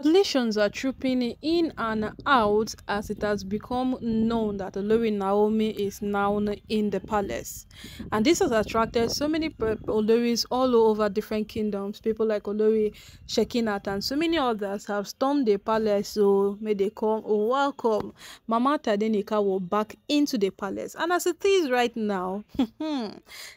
Congratulations are trooping in and out as it has become known that Olori Naomi is now in the palace. And this has attracted so many Oloris all over different kingdoms. People like Olori Shekinat and so many others have stormed the palace. So may they come, oh, welcome. Mama Tadenika will back into the palace. And as it is right now,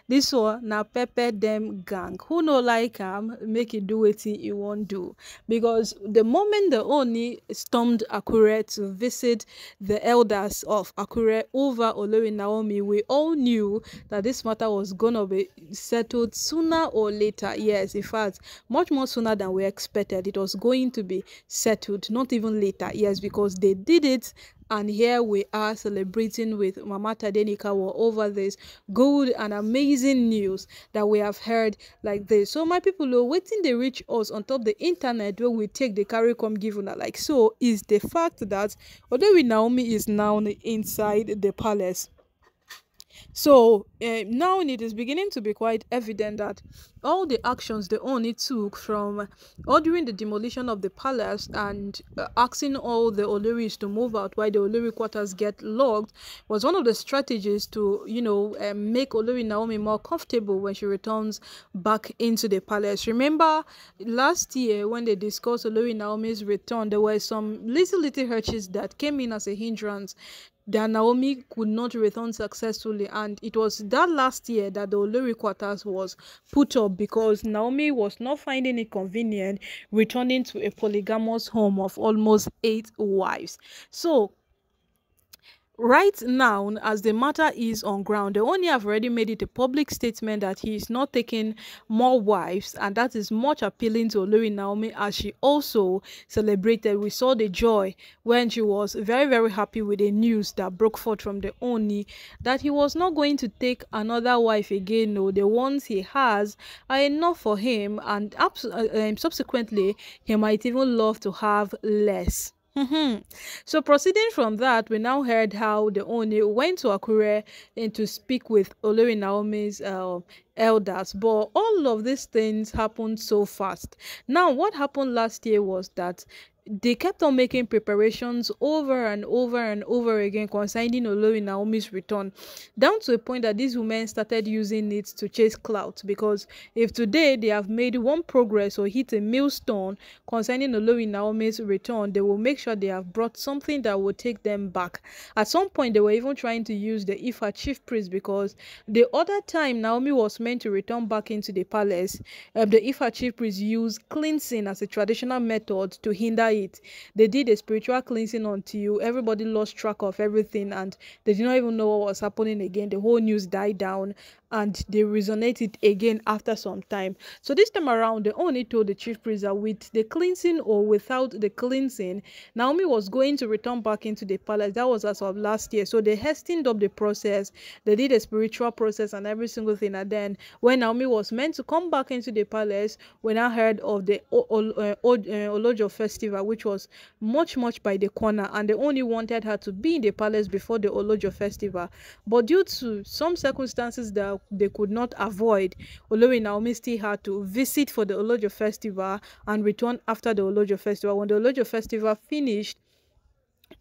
this one na pepper them gang. Who no like him, make it do wetin he won't do. Because the moment the Ooni stormed Akure to visit the elders of Akure over Olori Naomi, we all knew that this matter was gonna be settled sooner or later. Yes, in fact, much more sooner than we expected. It was going to be settled, not even later. Yes, because they did it, and here we are celebrating with Mama Tadenikawa over this good and amazing news that we have heard like this. So my people are waiting they reach us on top the internet where we take the carry come give una like so is the fact that although Naomi is now inside the palace. So now it is beginning to be quite evident that all the actions the Ooni took from ordering the demolition of the palace and asking all the Oloris to move out while the Olori quarters get locked was one of the strategies to, make Olori Naomi more comfortable when she returns back into the palace. Remember last year when they discussed Olori Naomi's return, there were some little hitches that came in as a hindrance that Naomi could not return successfully, and it was that last year that the Olori quarters was put up because Naomi was not finding it convenient returning to a polygamous home of almost 8 wives. So right now, as the matter is on ground, they only have already made it a public statement that he is not taking more wives, and that is much appealing to Olori Naomi as she also celebrated. We saw the joy when she was very, very happy with the news that broke forth from the Ooni that he was not going to take another wife again. No, the ones he has are enough for him, and subsequently, he might even love to have less. So proceeding from that, we now heard how the Ooni went to Akure and to speak with Olori Naomi's elders, but all of these things happened so fast. Now, what happened last year was that they kept on making preparations over and over and over again concerning Olori Naomi's return, down to a point that these women started using it to chase clout. Because if today they have made one progress or hit a milestone concerning Olori Naomi's return, they will make sure they have brought something that will take them back. At some point, they were even trying to use the Ifa chief priest, because the other time Naomi was meant to return back into the palace, the Ifa chief priest used cleansing as a traditional method to hinder it. They did a spiritual cleansing until everybody lost track of everything and they did not even know what was happening again. The whole news died down and they resonated again after some time. So this time around, they only told the chief priest that with the cleansing or without the cleansing, Naomi was going to return back into the palace. That was as of last year. So they hastened up the process. They did a spiritual process and every single thing. And then when Naomi was meant to come back into the palace, we now heard of the Olojo festival, which was much by the corner, and they only wanted her to be in the palace before the Olojo festival. But due to some circumstances that they could not avoid, Olori Naomi still had to visit for the Olojo festival and return after the Olojo festival. When the Olojo festival finished,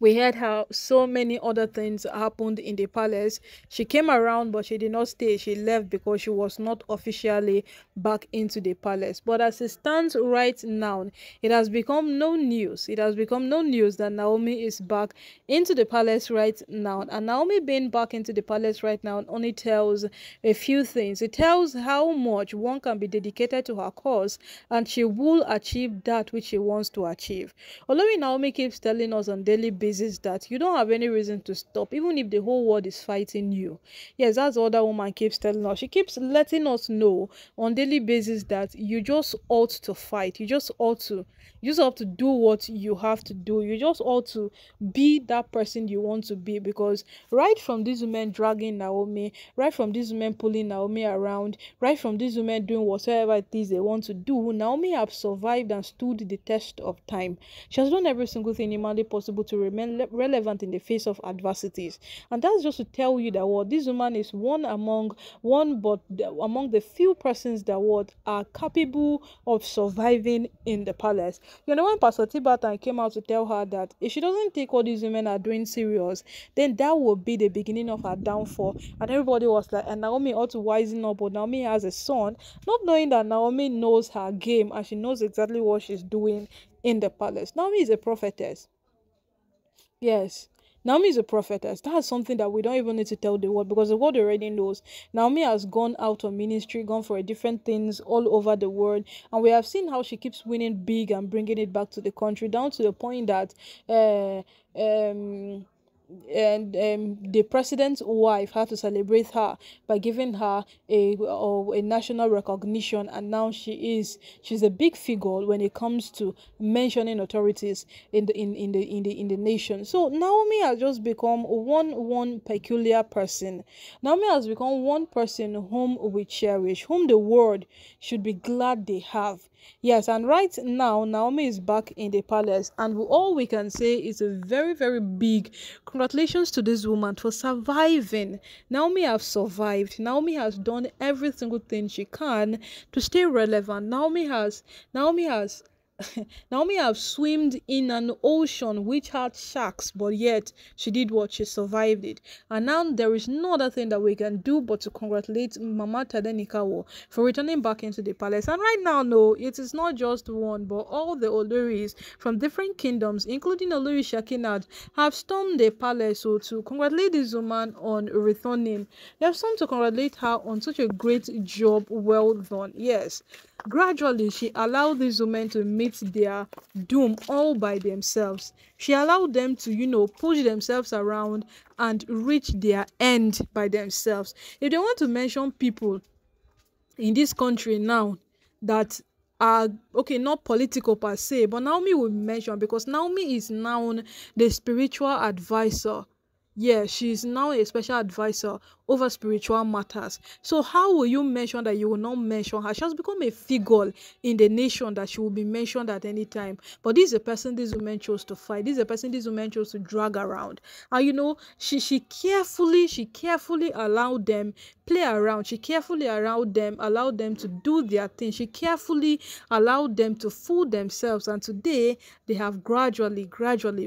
we heard how so many other things happened in the palace. She came around, but she did not stay. She left because she was not officially back into the palace. But as it stands right now, it has become no news. It has become no news that Naomi is back into the palace right now. And Naomi being back into the palace right now only tells a few things. It tells how much one can be dedicated to her cause, and she will achieve that which she wants to achieve. Olori Naomi keeps telling us on daily basis that you don't have any reason to stop, even if the whole world is fighting you. Yes, that's what that woman keeps telling us. She keeps letting us know on daily basis that you just ought to fight. You just have to do what you have to do. You just ought to be that person you want to be, because right from these women dragging Naomi, right from these women pulling Naomi around, right from these women doing whatever it is they want to do, Naomi has survived and stood the test of time. She has done every single thing humanly possible to remain relevant in the face of adversities. And that's just to tell you that what this woman is among the few persons that what are capable of surviving in the palace. You know, when Pastor Tibatan came out to tell her that if she doesn't take what these women are doing serious, then that will be the beginning of her downfall. And everybody was like, and Naomi ought to wisen up, but Naomi has a son, not knowing that Naomi knows her game and she knows exactly what she's doing in the palace. Naomi is a prophetess. Yes. Naomi is a prophetess. That's something that we don't even need to tell the world, because the world already knows. Naomi has gone out on ministry, gone for different things all over the world, and we have seen how she keeps winning big and bringing it back to the country, down to the point that the president's wife had to celebrate her by giving her a national recognition, and now she's a big figure when it comes to mentioning authorities in the nation. So Naomi has just become one peculiar person. Naomi has become one person whom we cherish, whom the world should be glad they have. Yes, and right now Naomi is back in the palace, and all we can say is a very, very big congratulations to this woman for surviving. Naomi has survived. Naomi has done every single thing she can to stay relevant. Naomi has Naomi have swimmed in an ocean which had sharks, but yet she did what? She survived it. And now there is no other thing that we can do but to congratulate Mama Tadenikawo for returning back into the palace. And right now, no, it is not just one, but all the Oloris from different kingdoms, including Olori Shakinat, have stormed the palace so to congratulate this woman on returning. They have stormed to congratulate her on such a great job, well done. Yes. Gradually, she allowed these women to meet their doom all by themselves. She allowed them to, push themselves around and reach their end by themselves. If they want to mention people in this country now that are, okay, not political per se, but Naomi will mention, because Naomi is now the spiritual advisor. Yeah, she's now a special advisor over spiritual matters. So how will you mention that you will not mention her? She has become a figure in the nation that she will be mentioned at any time. But this is a person these women chose to fight. This is a person these women chose to drag around. And she carefully allowed them play around. She carefully allowed them to do their thing. She carefully allowed them to fool themselves. And today they have gradually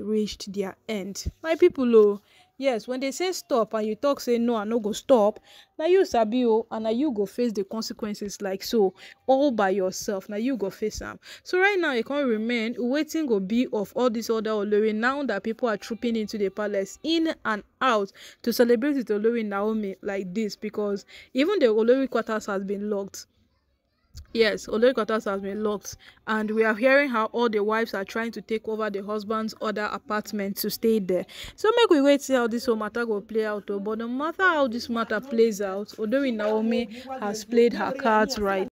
reached their end. My people, yes, when they say stop and you talk say no, I no go stop, now you sabi and now you go face the consequences like so all by yourself. Now you go face them. So right now you can't remain waiting go be of all this other Olori now that people are trooping into the palace in and out to celebrate with Olori Naomi like this, because even the Olori quarters has been locked. Yes, Olori quarters has been locked, and we are hearing how all the wives are trying to take over the husband's other apartment to stay there. So make we wait see how this whole matter go play out. But no matter how this matter plays out, Olori Naomi has played her cards right.